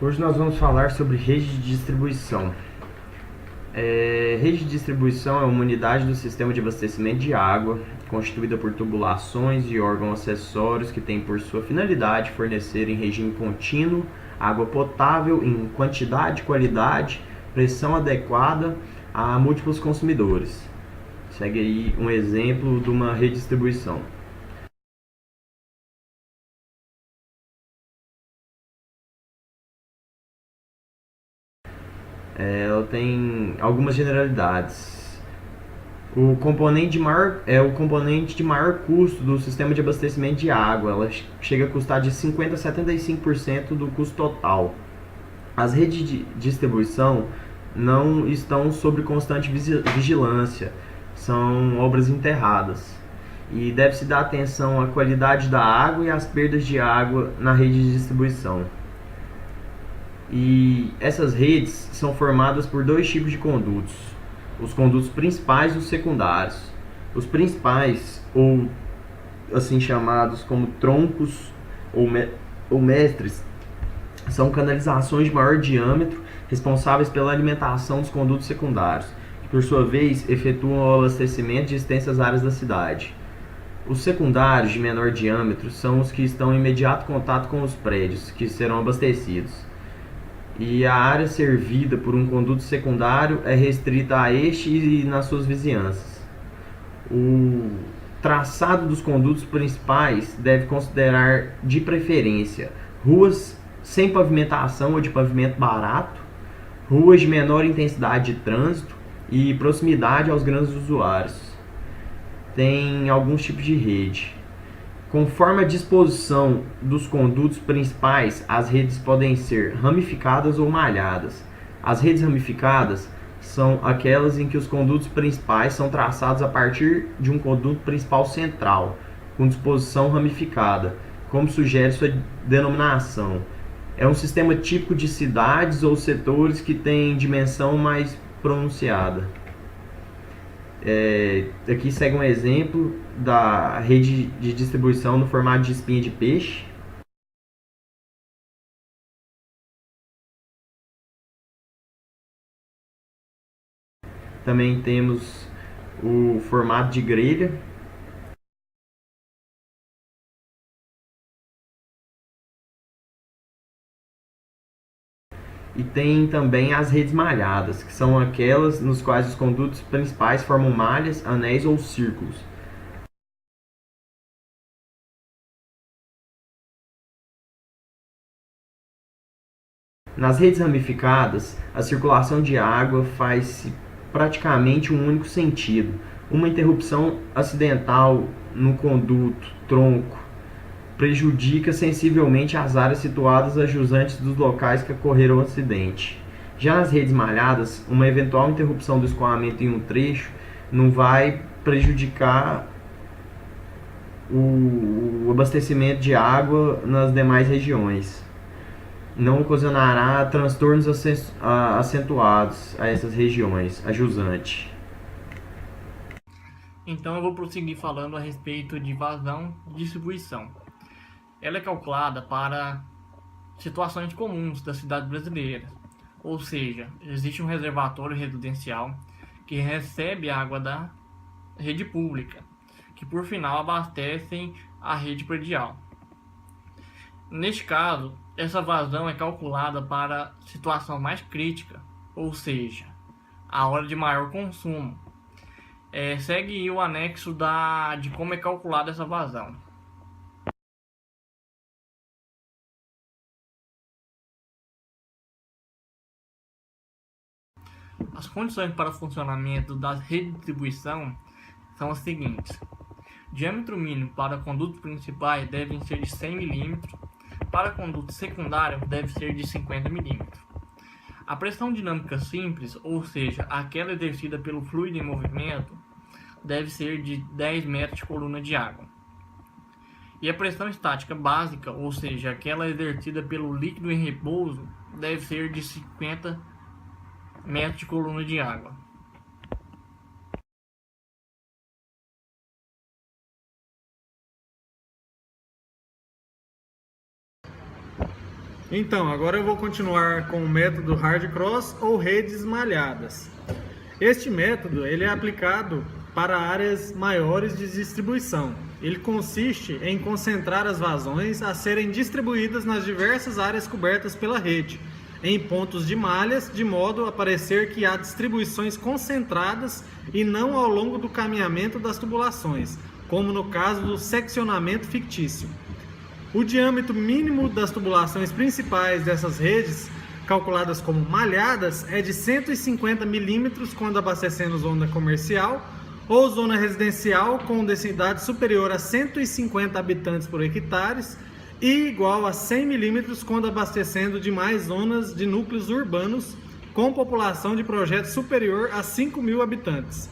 Hoje nós vamos falar sobre rede de distribuição. Rede de distribuição é uma unidade do sistema de abastecimento de água, constituída por tubulações e órgãos acessórios que tem por sua finalidade fornecer em regime contínuo água potável em quantidade, qualidade, pressão adequada a múltiplos consumidores. Segue aí um exemplo de uma rede de distribuição. Ela tem algumas generalidades. O componente de maior custo do sistema de abastecimento de água. Ela chega a custar de 50% a 75% do custo total. As redes de distribuição não estão sob constante vigilância, são obras enterradas. E deve-se dar atenção à qualidade da água e às perdas de água na rede de distribuição. E essas redes são formadas por dois tipos de condutos: os condutos principais e os secundários. Os principais, ou assim chamados como troncos ou mestres, são canalizações de maior diâmetro responsáveis pela alimentação dos condutos secundários, que por sua vez efetuam o abastecimento de extensas áreas da cidade. Os secundários de menor diâmetro são os que estão em imediato contato com os prédios que serão abastecidos, e a área servida por um conduto secundário é restrita a este e nas suas vizinhanças. O traçado dos condutos principais deve considerar, de preferência, ruas sem pavimentação ou de pavimento barato, ruas de menor intensidade de trânsito e proximidade aos grandes usuários. Tem alguns tipos de rede. Conforme a disposição dos condutos principais, as redes podem ser ramificadas ou malhadas. As redes ramificadas são aquelas em que os condutos principais são traçados a partir de um conduto principal central, com disposição ramificada, como sugere sua denominação. É um sistema típico de cidades ou setores que tem dimensão mais pronunciada. Aqui segue um exemplo da rede de distribuição no formato de espinha de peixe. Também temos o formato de grelha. E tem também as redes malhadas, que são aquelas nos quais os condutos principais formam malhas, anéis ou círculos. Nas redes ramificadas, a circulação de água faz-se praticamente um único sentido. Uma interrupção acidental no conduto, tronco, prejudica sensivelmente as áreas situadas adjacentes dos locais que ocorreram o acidente. Já nas redes malhadas, uma eventual interrupção do escoamento em um trecho não vai prejudicar o abastecimento de água nas demais regiões. Não ocasionará transtornos acentuados a essas regiões, a jusante. Então eu vou prosseguir falando a respeito de vazão e distribuição. Ela é calculada para situações comuns das cidades brasileiras, ou seja, existe um reservatório residencial que recebe a água da rede pública, que por final abastecem a rede predial. Neste caso, essa vazão é calculada para situação mais crítica, ou seja, a hora de maior consumo. Segue o anexo de como é calculada essa vazão. As condições para o funcionamento da rede de distribuição são as seguintes: diâmetro mínimo para condutos principais deve ser de 100 mm, para condutos secundários deve ser de 50 mm. A pressão dinâmica simples, ou seja, aquela exercida pelo fluido em movimento, deve ser de 10 metros de coluna de água. E a pressão estática básica, ou seja, aquela exercida pelo líquido em repouso, deve ser de 50 metros de coluna de água. Então, agora eu vou continuar com o método hard cross ou redes malhadas. Este método ele é aplicado para áreas maiores de distribuição. Ele consiste em concentrar as vazões a serem distribuídas nas diversas áreas cobertas pela rede, em pontos de malhas, de modo a parecer que há distribuições concentradas e não ao longo do caminhamento das tubulações, como no caso do seccionamento fictício. O diâmetro mínimo das tubulações principais dessas redes, calculadas como malhadas, é de 150 milímetros quando abastecendo zona comercial ou zona residencial com densidade superior a 150 habitantes por hectare e igual a 100 milímetros quando abastecendo demais zonas de núcleos urbanos com população de projeto superior a 5.000 habitantes.